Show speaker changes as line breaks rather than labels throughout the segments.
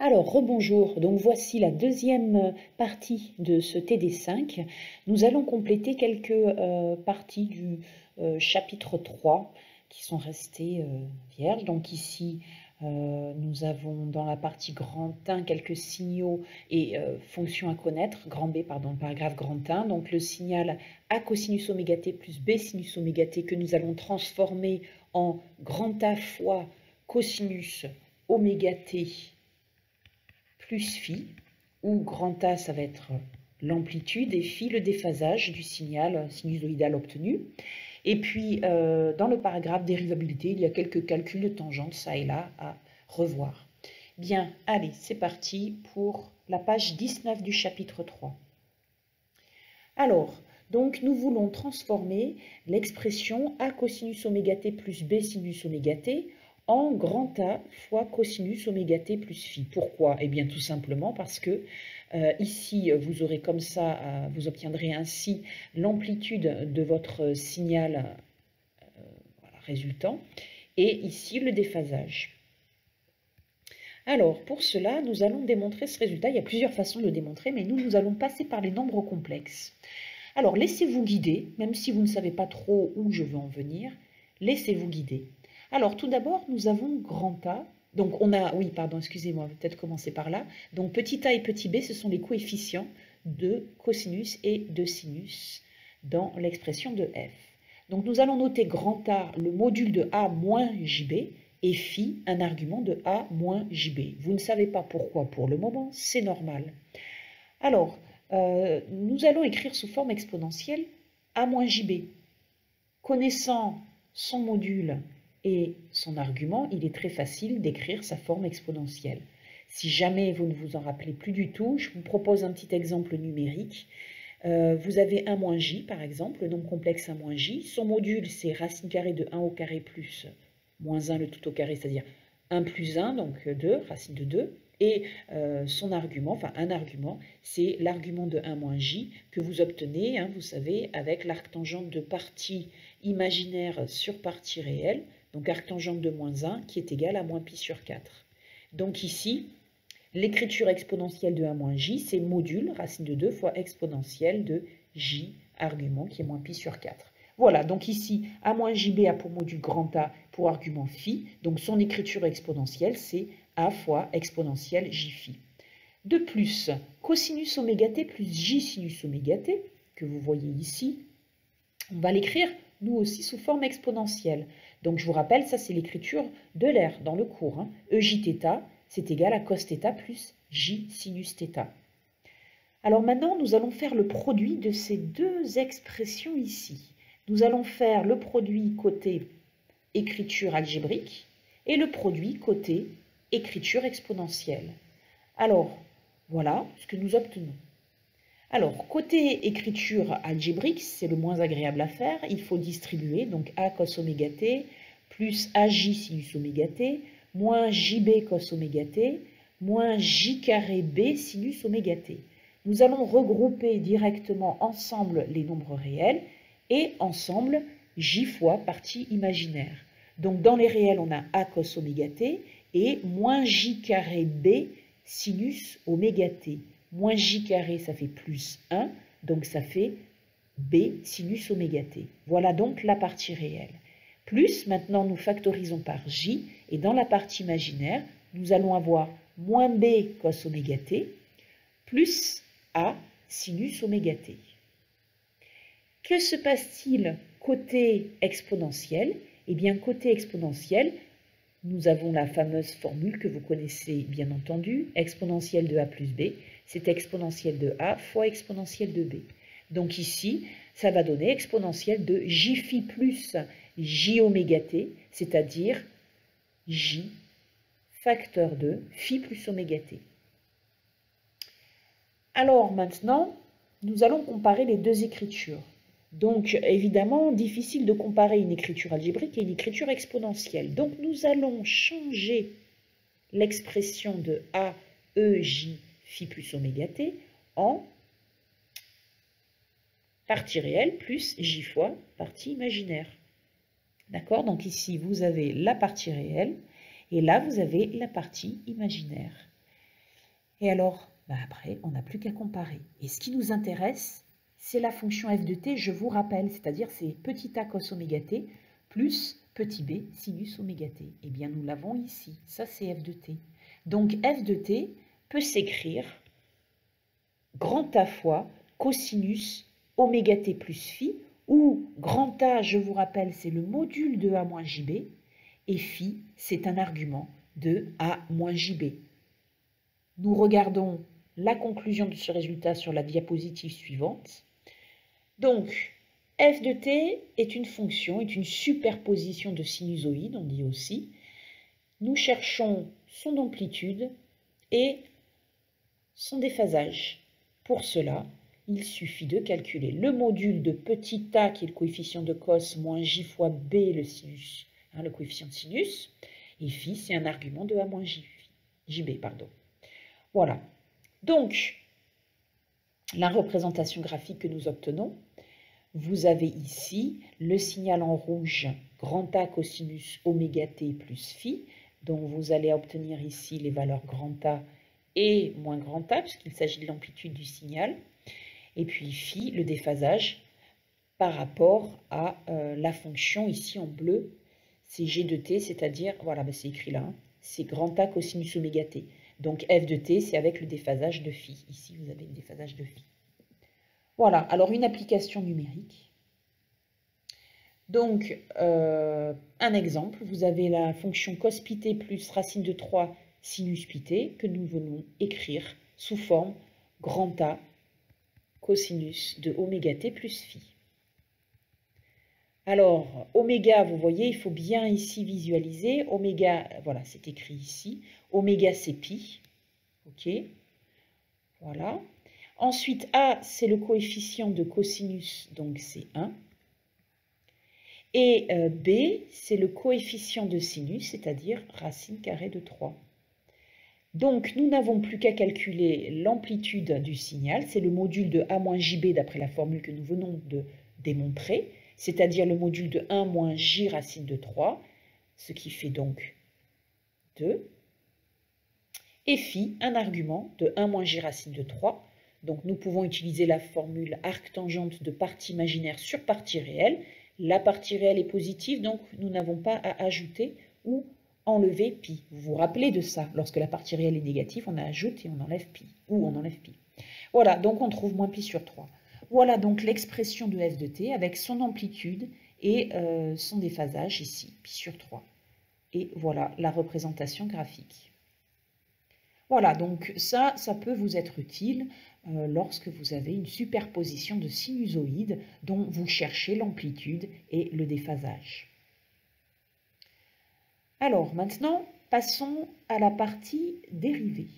Alors, rebonjour. Donc, voici la deuxième partie de ce TD5. Nous allons compléter quelques parties du chapitre 3 qui sont restées vierges. Donc, ici, nous avons dans la partie grand 1 quelques signaux et fonctions à connaître. Grand B, pardon, paragraphe grand 1. Donc, le signal A cosinus oméga t plus B sinus oméga t que nous allons transformer en grand A fois cosinus oméga t plus phi, où grand A, ça va être l'amplitude, et phi, le déphasage du signal sinusoïdal obtenu. Et puis, dans le paragraphe dérivabilité, il y a quelques calculs de tangente, ça et là, à revoir. Bien, allez, c'est parti pour la page 19 du chapitre 3. Alors, donc, nous voulons transformer l'expression A cosinus oméga t plus B sinus oméga t en grand A fois cosinus oméga t plus phi. Pourquoi? Eh bien, tout simplement parce que ici, vous aurez comme ça, vous obtiendrez ainsi l'amplitude de votre signal résultant, et ici, le déphasage. Alors, pour cela, nous allons démontrer ce résultat. Il y a plusieurs façons de le démontrer, mais nous allons passer par les nombres complexes. Alors, laissez-vous guider, même si vous ne savez pas trop où je veux en venir, laissez-vous guider. Alors, tout d'abord, nous avons grand A. Donc, on a, oui, pardon, excusez-moi, peut-être commencer par là. Donc, petit a et petit b, ce sont les coefficients de cosinus et de sinus dans l'expression de f. Donc, nous allons noter grand A, le module de a moins jb, et phi, un argument de a moins jb. Vous ne savez pas pourquoi pour le moment, c'est normal. Alors, nous allons écrire sous forme exponentielle a moins jb. Connaissant son module et son argument, il est très facile d'écrire sa forme exponentielle. Si jamais vous ne vous en rappelez plus du tout, je vous propose un petit exemple numérique. Vous avez 1 moins j, par exemple, le nombre complexe 1 moins j. Son module, c'est racine carrée de 1 au carré plus moins 1 le tout au carré, c'est-à-dire 1 plus 1, donc 2, racine de 2. Et son argument, enfin un argument, c'est l'argument de 1 moins j que vous obtenez, hein, vous savez, avec l'arctangente de partie imaginaire sur partie réelle, donc arctangente de moins 1 qui est égale à moins pi sur 4. Donc ici, l'écriture exponentielle de 1 moins j, c'est module, racine de 2 fois exponentielle de j, argument qui est moins pi sur 4. Voilà, donc ici, a moins jb a pour module grand A pour argument phi, donc son écriture exponentielle, c'est a fois exponentielle j phi. De plus, cosinus oméga t plus j sinus oméga t, que vous voyez ici, on va l'écrire, nous aussi, sous forme exponentielle. Donc, je vous rappelle, ça, c'est l'écriture de l'air dans le cours. Hein. EJθ, c'est égal à cos θ plus j sinus θ. Alors maintenant, nous allons faire le produit de ces deux expressions ici. Nous allons faire le produit côté écriture algébrique et le produit côté écriture exponentielle. Alors, voilà ce que nous obtenons. Alors, côté écriture algébrique, c'est le moins agréable à faire. Il faut distribuer, donc a cos oméga t plus aj sinus oméga t moins jb cos oméga t moins j carré b sinus oméga t. Nous allons regrouper directement ensemble les nombres réels et ensemble j fois partie imaginaire. Donc, dans les réels, on a a cos oméga t et moins j carré b sinus oméga t. Moins j carré, ça fait plus 1, donc ça fait b sinus oméga t. Voilà donc la partie réelle. Plus, maintenant nous factorisons par j, et dans la partie imaginaire, nous allons avoir moins b cos oméga t, plus a sinus oméga t. Que se passe-t-il côté exponentiel? Eh bien, côté exponentiel, nous avons la fameuse formule que vous connaissez bien entendu, exponentielle de a plus b, c'est exponentielle de a fois exponentielle de b. Donc ici, ça va donner exponentielle de j phi plus j oméga t, c'est-à-dire j facteur de phi plus oméga t. Alors maintenant, nous allons comparer les deux écritures. Donc, évidemment, difficile de comparer une écriture algébrique et une écriture exponentielle. Donc, nous allons changer l'expression de a, e, j, phi plus oméga t en partie réelle plus j fois partie imaginaire. D'accord? Donc, ici, vous avez la partie réelle et là, vous avez la partie imaginaire. Et alors, après, on n'a plus qu'à comparer. Et ce qui nous intéresse, c'est la fonction f de t, je vous rappelle, c'est-à-dire c'est petit a cos oméga t plus petit b sinus oméga t. Eh bien, nous l'avons ici. Ça, c'est f de t. Donc, f de t peut s'écrire grand A fois cosinus oméga t plus phi, où grand A, je vous rappelle, c'est le module de A moins JB, et phi, c'est un argument de A moins JB. Nous regardons la conclusion de ce résultat sur la diapositive suivante. Donc, f de t est une fonction, est une superposition de sinusoïdes, on dit aussi. Nous cherchons son amplitude et son déphasage. Pour cela, il suffit de calculer le module de petit a, qui est le coefficient de cos, moins j fois b, le sinus, le coefficient de sinus, et phi, c'est un argument de a moins jb. Voilà. Donc, la représentation graphique que nous obtenons, vous avez ici le signal en rouge, grand A cosinus oméga t plus phi, dont vous allez obtenir ici les valeurs grand A et moins grand A, puisqu'il s'agit de l'amplitude du signal. Et puis phi, le déphasage par rapport à la fonction ici en bleu, c'est g de t, c'est-à-dire, voilà, c'est écrit là, c'est grand A cosinus oméga t. Donc f de t, c'est avec le déphasage de phi. Ici, vous avez le déphasage de phi. Voilà, alors une application numérique. Donc, un exemple, vous avez la fonction cos pi t plus racine de 3 sinus pi t que nous venons écrire sous forme grand A cosinus de oméga t plus phi. Alors, oméga, vous voyez, il faut bien ici visualiser. Oméga, voilà, c'est écrit ici. Oméga, c'est pi. OK. Voilà. Ensuite, A, c'est le coefficient de cosinus, donc c'est 1. Et B, c'est le coefficient de sinus, c'est-à-dire racine carrée de 3. Donc, nous n'avons plus qu'à calculer l'amplitude du signal. C'est le module de A moins JB d'après la formule que nous venons de démontrer, c'est-à-dire le module de 1 moins J racine de 3, ce qui fait donc 2. Et phi, un argument de 1 moins J racine de 3. Donc, nous pouvons utiliser la formule arc-tangente de partie imaginaire sur partie réelle. La partie réelle est positive, donc nous n'avons pas à ajouter ou enlever pi. Vous vous rappelez de ça, lorsque la partie réelle est négative, on ajoute et on enlève pi, ou on enlève pi. Voilà, donc on trouve moins pi sur 3. Voilà donc l'expression de f de t avec son amplitude et son déphasage ici, pi sur 3. Et voilà la représentation graphique. Voilà, donc ça peut vous être utile lorsque vous avez une superposition de sinusoïdes dont vous cherchez l'amplitude et le déphasage. Alors maintenant, passons à la partie dérivée.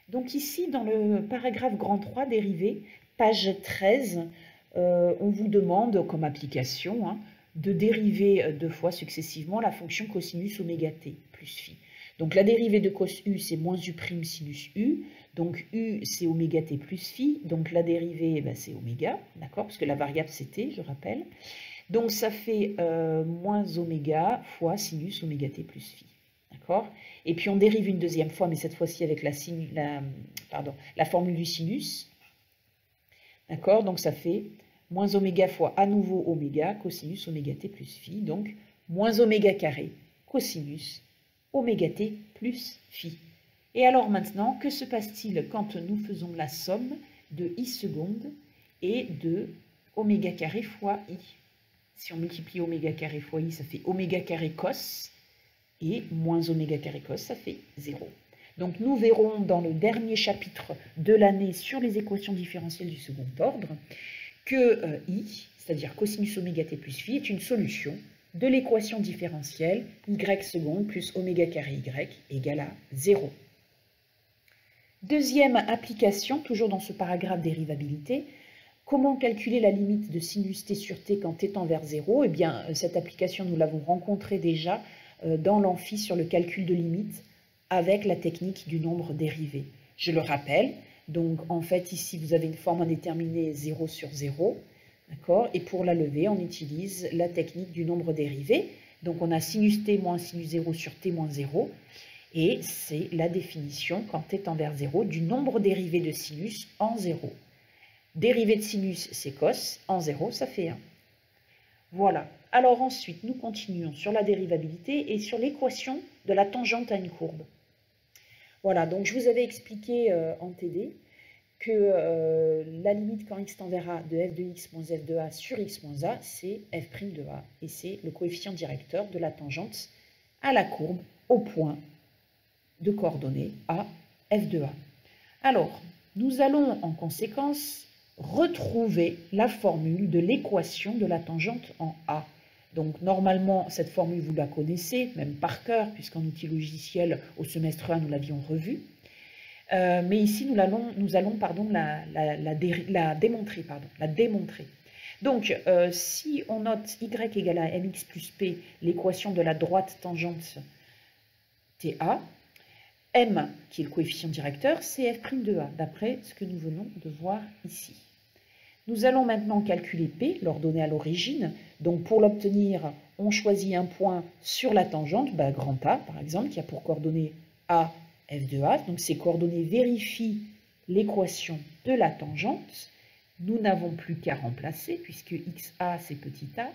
Donc ici, dans le paragraphe grand 3, dérivée, page 13, on vous demande comme application de dériver 2 fois successivement la fonction cosinus oméga t plus phi. Donc la dérivée de cos u, c'est moins u' sinus u. Donc u, c'est oméga t plus phi. Donc la dérivée, c'est oméga, d'accord, parce que la variable c'est t, je rappelle. Donc ça fait moins oméga fois sinus oméga t plus phi. D'accord. Et puis on dérive une deuxième fois, mais cette fois-ci avec la formule du sinus. D'accord. Donc ça fait moins oméga fois à nouveau oméga cosinus oméga t plus phi. Donc moins oméga carré cosinus oméga t plus phi. Et alors maintenant, que se passe-t-il quand nous faisons la somme de i seconde et de oméga carré fois i? Si on multiplie oméga carré fois i, ça fait oméga carré cos, et moins oméga carré cos, ça fait 0. Donc nous verrons dans le dernier chapitre de l'année sur les équations différentielles du second ordre que i, c'est-à-dire cosinus oméga t plus phi, est une solution de l'équation différentielle y seconde plus oméga carré y égale à 0. Deuxième application, toujours dans ce paragraphe dérivabilité, comment calculer la limite de sinus t sur t quand t tend vers 0? Eh bien, cette application, nous l'avons rencontrée déjà dans l'amphi sur le calcul de limite avec la technique du nombre dérivé. Je le rappelle, donc en fait ici vous avez une forme indéterminée 0 sur 0, d'accord? Et pour la lever, on utilise la technique du nombre dérivé. Donc on a sinus t moins sinus 0 sur t moins 0. Et c'est la définition, quand t tend vers 0, du nombre dérivé de sinus en 0. Dérivé de sinus, c'est cos, en 0, ça fait 1. Voilà. Alors ensuite, nous continuons sur la dérivabilité et sur l'équation de la tangente à une courbe. Voilà, donc je vous avais expliqué en TD que la limite quand x tend vers a de f de x moins f de a sur x moins a, c'est f' de a. Et c'est le coefficient directeur de la tangente à la courbe au point de coordonnées a, f de a. Alors, nous allons en conséquence retrouver la formule de l'équation de la tangente en a. Donc normalement, cette formule, vous la connaissez, même par cœur, puisqu'en outil logiciel, au semestre 1, nous l'avions revue. Mais ici, nous allons la démontrer. Donc, si on note y égale à mx plus p, l'équation de la droite tangente TA, m, qui est le coefficient directeur, c'est f' de a, d'après ce que nous venons de voir ici. Nous allons maintenant calculer p, l'ordonnée à l'origine. Donc, pour l'obtenir, on choisit un point sur la tangente, grand A, par exemple, qui a pour coordonnée a, f de a. Donc, ces coordonnées vérifient l'équation de la tangente. Nous n'avons plus qu'à remplacer, puisque xa, c'est petit a,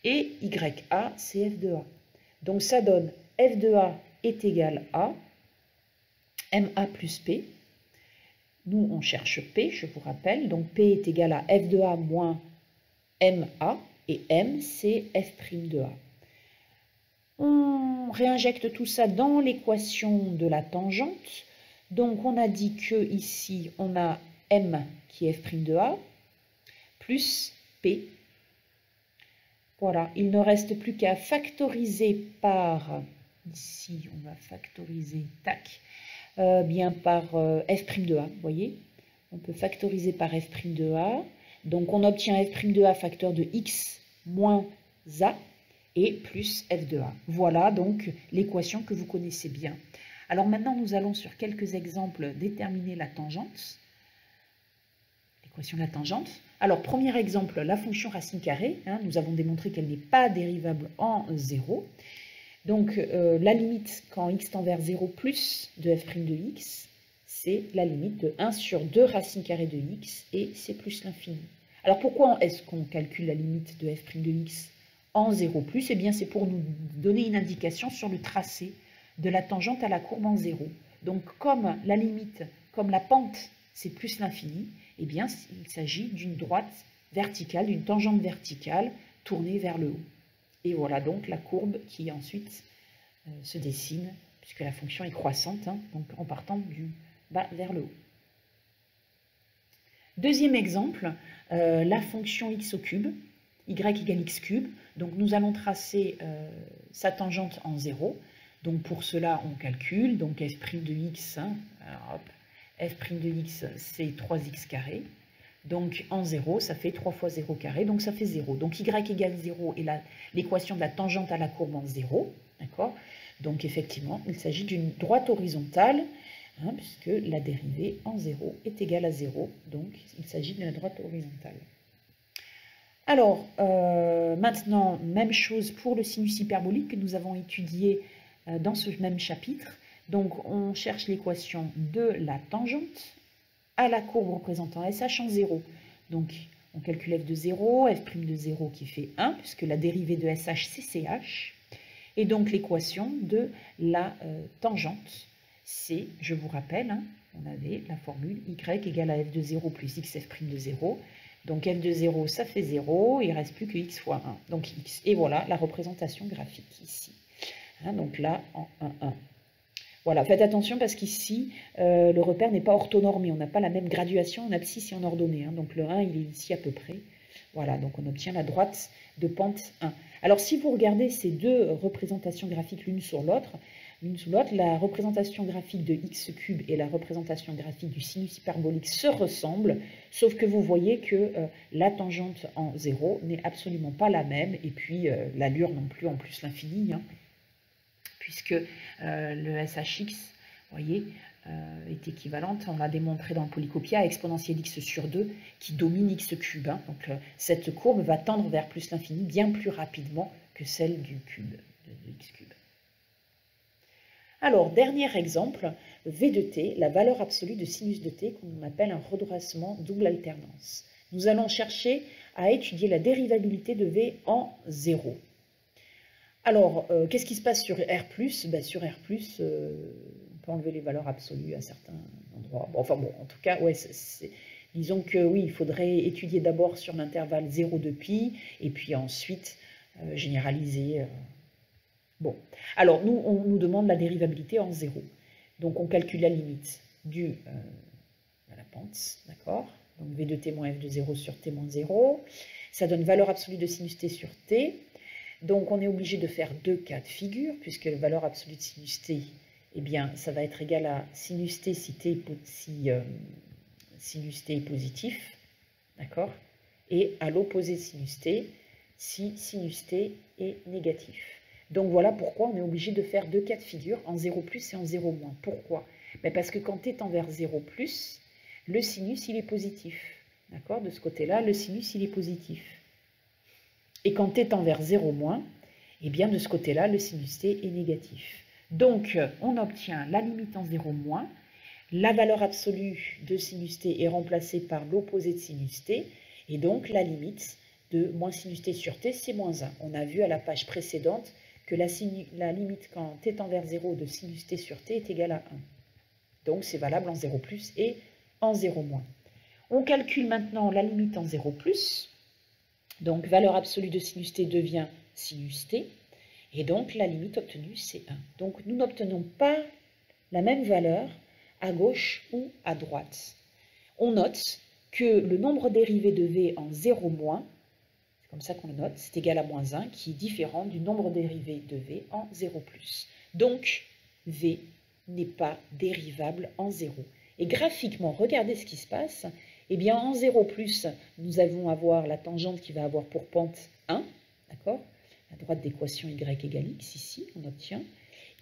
et ya, c'est f de a. Donc, ça donne f de a est égal à ma plus p. Nous, on cherche p, je vous rappelle. Donc, p est égal à f de a moins ma, et m, c'est f' de a. On réinjecte tout ça dans l'équation de la tangente. Donc, on a dit que ici, on a m qui est f' de a, plus p. Voilà, il ne reste plus qu'à factoriser par, ici, on va factoriser, tac, par f' de a, vous voyez. On peut factoriser par f' de a. Donc, on obtient f' de a facteur de x moins a et plus f de a. Voilà donc l'équation que vous connaissez bien. Alors maintenant, nous allons sur quelques exemples déterminer la tangente. L'équation de la tangente. Alors, premier exemple, la fonction racine carrée. Nous avons démontré qu'elle n'est pas dérivable en 0. Donc, la limite quand x tend vers 0 plus de f' de x, c'est la limite de 1 sur 2 racine carrée de x, et c'est plus l'infini. Alors, pourquoi est-ce qu'on calcule la limite de f' de x en 0 plus? Eh bien, c'est pour nous donner une indication sur le tracé de la tangente à la courbe en 0. Donc, comme la limite, comme la pente, c'est plus l'infini, eh bien, il s'agit d'une droite verticale, d'une tangente verticale tournée vers le haut. Et voilà donc la courbe qui ensuite se dessine, puisque la fonction est croissante, donc en partant du bas vers le haut. Deuxième exemple, la fonction x au cube, y égale x cube. Donc nous allons tracer sa tangente en 0. Donc pour cela, on calcule, donc f' de x, f' de x, c'est 3x carré. Donc en 0, ça fait 3 fois 0 carré, donc ça fait 0. Donc y égale 0 est l'équation de la tangente à la courbe en 0. D'accord? Donc effectivement, il s'agit d'une droite horizontale, puisque la dérivée en 0 est égale à 0. Donc il s'agit de la droite horizontale. Alors, maintenant, même chose pour le sinus hyperbolique que nous avons étudié dans ce même chapitre. Donc on cherche l'équation de la tangente à la courbe représentant SH en 0. Donc, on calcule f de 0, f' de 0 qui fait 1, puisque la dérivée de SH, c'est CH. Et donc, l'équation de la tangente, c'est, je vous rappelle, on avait la formule y égale à f de 0 plus x f' de 0. Donc, f de 0, ça fait 0, il ne reste plus que x fois 1. Donc, x. Et voilà la représentation graphique ici. Donc là, en 1, 1. Voilà, faites attention parce qu'ici, le repère n'est pas orthonormé. On n'a pas la même graduation en abscisse et en ordonnée. Donc le 1, il est ici à peu près. Voilà, donc on obtient la droite de pente 1. Alors si vous regardez ces deux représentations graphiques l'une sur l'autre, la représentation graphique de x cube et la représentation graphique du sinus hyperbolique se ressemblent, sauf que vous voyez que la tangente en 0 n'est absolument pas la même, et puis l'allure non plus, en plus l'infini, puisque le SHX, vous voyez, est équivalente, on l'a démontré dans le polycopia, à exponentielle x sur 2 qui domine x cube. Donc cette courbe va tendre vers plus l'infini bien plus rapidement que celle du cube, de x cube. Alors, dernier exemple, V de t, la valeur absolue de sinus de t, qu'on appelle un redressement double alternance. Nous allons chercher à étudier la dérivabilité de V en 0. Alors, qu'est-ce qui se passe sur R+? Sur R+, on peut enlever les valeurs absolues à certains endroits. Bon, enfin bon, en tout cas, ouais, disons que oui, il faudrait étudier d'abord sur l'intervalle 0 de pi, et puis ensuite généraliser. Bon, alors nous, on nous demande la dérivabilité en 0. Donc on calcule la limite due à la pente, d'accord? Donc V de t moins F de 0 sur t moins 0. Ça donne valeur absolue de sinus t sur t. Donc on est obligé de faire deux cas de figure, puisque la valeur absolue de sinus t, eh bien, ça va être égal à sinus t si sinus t est positif, d'accord? Et à l'opposé de sinus t si sinus t est négatif. Donc voilà pourquoi on est obligé de faire deux cas de figure, en 0 plus et en 0 moins. Pourquoi? Parce que quand t tend vers 0 plus, le sinus il est positif. D'accord? De ce côté-là, le sinus il est positif. Et quand t tend vers 0 moins, eh bien de ce côté-là, le sinus t est négatif. Donc on obtient la limite en 0 moins, la valeur absolue de sinus t est remplacée par l'opposé de sinus t, et donc la limite de moins sinus t sur t, c'est moins 1. On a vu à la page précédente que la limite quand t tend vers 0 de sinus t sur t est égale à 1. Donc c'est valable en 0 plus et en 0 moins. On calcule maintenant la limite en 0 plus. Donc valeur absolue de sinus t devient sinus t. Et donc la limite obtenue c'est 1. Donc nous n'obtenons pas la même valeur à gauche ou à droite. On note que le nombre dérivé de V en 0 moins, comme ça qu'on le note, c'est égal à moins 1, qui est différent du nombre dérivé de V en 0 plus. Donc, V n'est pas dérivable en 0. Et graphiquement, regardez ce qui se passe. Eh bien, en 0 plus, nous allons avoir la tangente qui va avoir pour pente 1, d'accord? La droite d'équation y égale x, ici, on obtient.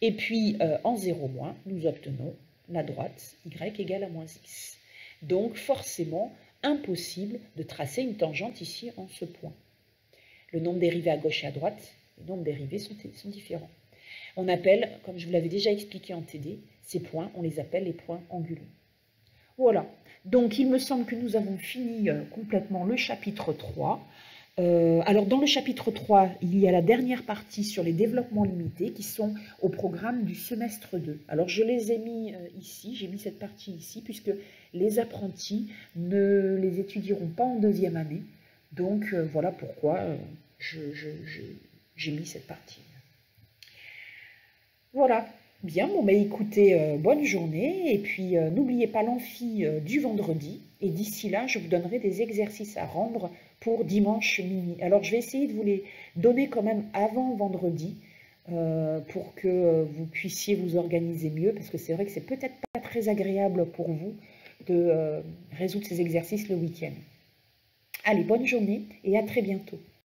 Et puis, en 0 moins, nous obtenons la droite y égale à moins x. Donc, forcément, impossible de tracer une tangente ici en ce point. Le nombre dérivé à gauche et à droite, les nombres dérivés sont différents. On appelle, comme je vous l'avais déjà expliqué en TD, ces points, on les appelle les points anguleux. Voilà, donc il me semble que nous avons fini complètement le chapitre 3. Alors dans le chapitre 3, il y a la dernière partie sur les développements limités qui sont au programme du semestre 2. Alors je les ai mis ici, j'ai mis cette partie ici, puisque les apprentis ne les étudieront pas en deuxième année. Donc voilà pourquoi j'ai mis cette partie. Voilà, bien, bon, écoutez, bonne journée, et puis n'oubliez pas l'amphi du vendredi, et d'ici là, je vous donnerai des exercices à rendre pour dimanche midi. Alors je vais essayer de vous les donner quand même avant vendredi, pour que vous puissiez vous organiser mieux, parce que c'est vrai que c'est peut-être pas très agréable pour vous de résoudre ces exercices le week-end. Allez, bonne journée et à très bientôt.